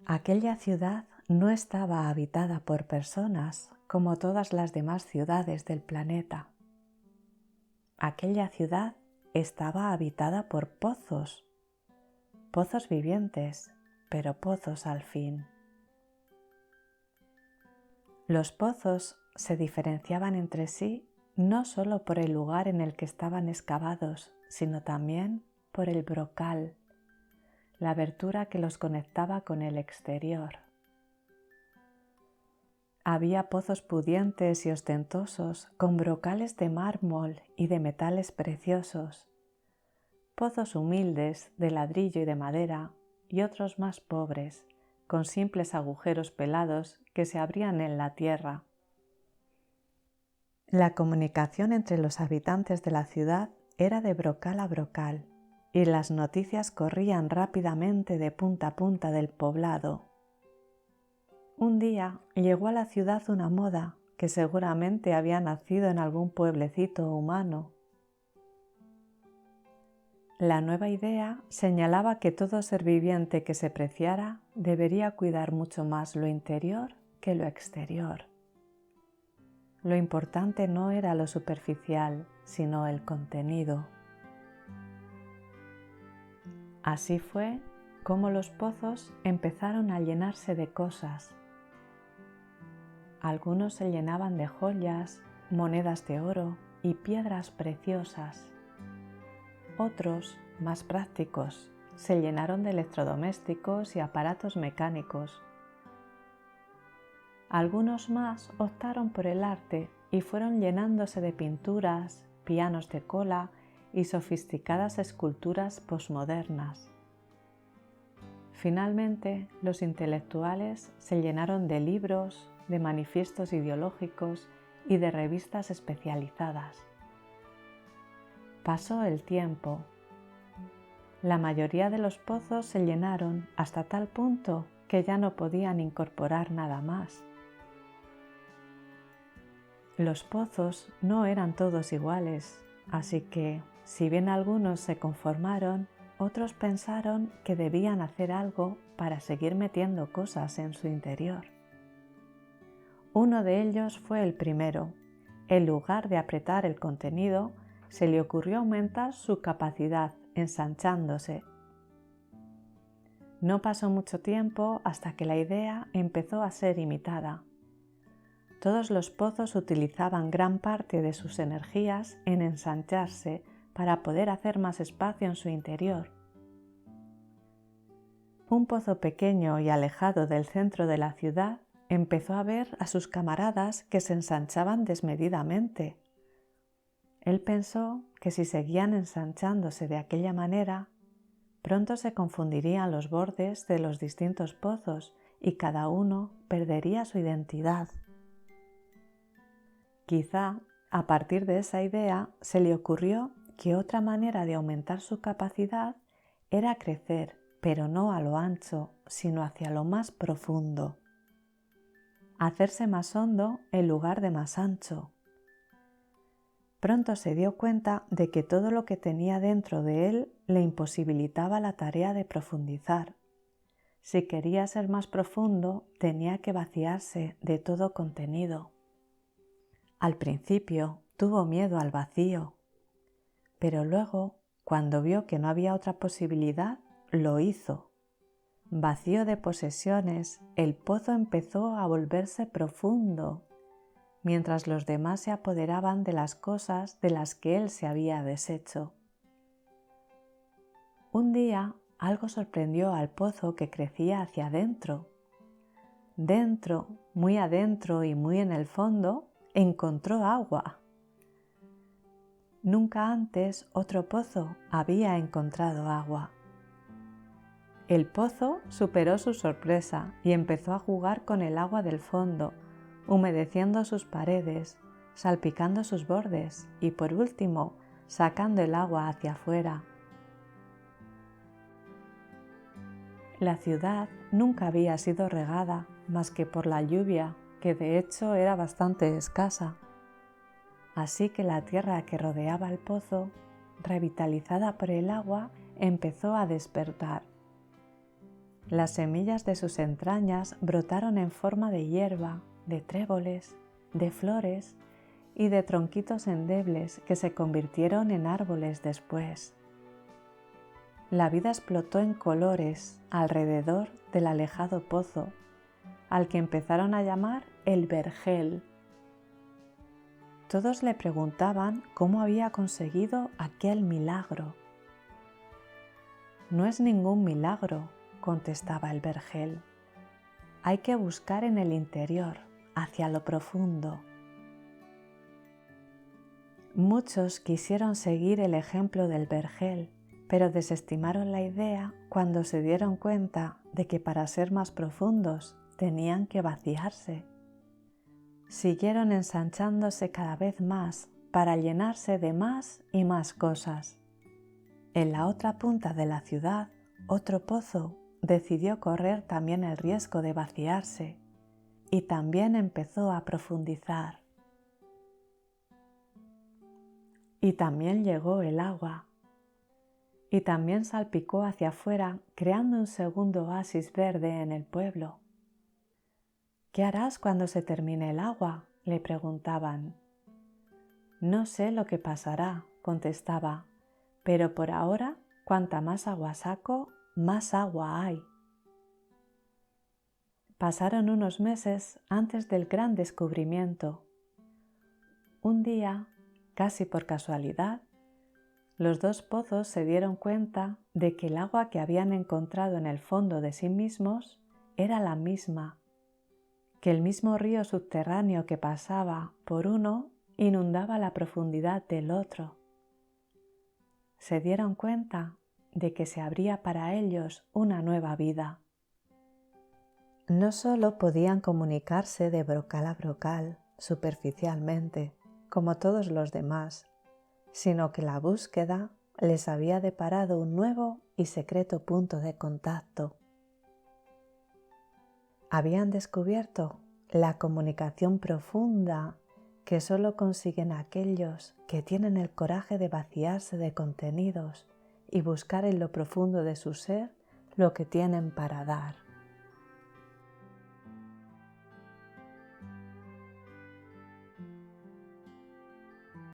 Aquella ciudad no estaba habitada por personas como todas las demás ciudades del planeta. Aquella ciudad estaba habitada por pozos, pozos vivientes, pero pozos al fin. Los pozos se diferenciaban entre sí no solo por el lugar en el que estaban excavados, sino también por el brocal, la abertura que los conectaba con el exterior. Había pozos pudientes y ostentosos con brocales de mármol y de metales preciosos, pozos humildes de ladrillo y de madera y otros más pobres, con simples agujeros pelados que se abrían en la tierra. La comunicación entre los habitantes de la ciudad era de brocal a brocal y las noticias corrían rápidamente de punta a punta del poblado. Un día llegó a la ciudad una moda que seguramente había nacido en algún pueblecito humano. La nueva idea señalaba que todo ser viviente que se preciara debería cuidar mucho más lo interior que lo exterior. Lo importante no era lo superficial, sino el contenido. Así fue como los pozos empezaron a llenarse de cosas. Algunos se llenaban de joyas, monedas de oro y piedras preciosas. Otros, más prácticos, se llenaron de electrodomésticos y aparatos mecánicos. Algunos más optaron por el arte y fueron llenándose de pinturas, pianos de cola y sofisticadas esculturas posmodernas. Finalmente, los intelectuales se llenaron de libros, de manifiestos ideológicos y de revistas especializadas. Pasó el tiempo. La mayoría de los pozos se llenaron hasta tal punto que ya no podían incorporar nada más. Los pozos no eran todos iguales, así que, si bien algunos se conformaron, otros pensaron que debían hacer algo para seguir metiendo cosas en su interior. Uno de ellos fue el primero. En lugar de apretar el contenido, se le ocurrió aumentar su capacidad, ensanchándose. No pasó mucho tiempo hasta que la idea empezó a ser imitada. Todos los pozos utilizaban gran parte de sus energías en ensancharse para poder hacer más espacio en su interior. Un pozo pequeño y alejado del centro de la ciudad empezó a ver a sus camaradas que se ensanchaban desmedidamente. Él pensó que si seguían ensanchándose de aquella manera, pronto se confundirían los bordes de los distintos pozos y cada uno perdería su identidad. Quizá, a partir de esa idea, se le ocurrió que otra manera de aumentar su capacidad era crecer, pero no a lo ancho, sino hacia lo más profundo. Hacerse más hondo en lugar de más ancho. Pronto se dio cuenta de que todo lo que tenía dentro de él le imposibilitaba la tarea de profundizar. Si quería ser más profundo, tenía que vaciarse de todo contenido. Al principio tuvo miedo al vacío, pero luego, cuando vio que no había otra posibilidad, lo hizo. Vacío de posesiones, el pozo empezó a volverse profundo, mientras los demás se apoderaban de las cosas de las que él se había deshecho. Un día, algo sorprendió al pozo que crecía hacia adentro. Dentro, muy adentro y muy en el fondo, encontró agua. Nunca antes otro pozo había encontrado agua. El pozo superó su sorpresa y empezó a jugar con el agua del fondo, humedeciendo sus paredes, salpicando sus bordes y, por último, sacando el agua hacia afuera. La ciudad nunca había sido regada más que por la lluvia, que de hecho era bastante escasa. Así que la tierra que rodeaba el pozo, revitalizada por el agua, empezó a despertar. Las semillas de sus entrañas brotaron en forma de hierba, de tréboles, de flores y de tronquitos endebles que se convirtieron en árboles después. La vida explotó en colores alrededor del alejado pozo, al que empezaron a llamar el vergel. Todos le preguntaban cómo había conseguido aquel milagro. No es ningún milagro, contestaba el vergel. Hay que buscar en el interior, hacia lo profundo. Muchos quisieron seguir el ejemplo del vergel, pero desestimaron la idea cuando se dieron cuenta de que para ser más profundos tenían que vaciarse. Siguieron ensanchándose cada vez más para llenarse de más y más cosas. En la otra punta de la ciudad, otro pozo decidió correr también el riesgo de vaciarse y también empezó a profundizar. Y también llegó el agua. Y también salpicó hacia afuera, creando un segundo oasis verde en el pueblo. ¿Qué harás cuando se termine el agua?, le preguntaban. No sé lo que pasará, contestaba, pero por ahora, cuanta más agua saco, más agua hay. Pasaron unos meses antes del gran descubrimiento. Un día, casi por casualidad, los dos pozos se dieron cuenta de que el agua que habían encontrado en el fondo de sí mismos era la misma, que el mismo río subterráneo que pasaba por uno inundaba la profundidad del otro. Se dieron cuenta de que se abría para ellos una nueva vida. No solo podían comunicarse de brocal a brocal, superficialmente, como todos los demás, sino que la búsqueda les había deparado un nuevo y secreto punto de contacto. Habían descubierto la comunicación profunda que solo consiguen aquellos que tienen el coraje de vaciarse de contenidos y buscar en lo profundo de su ser lo que tienen para dar.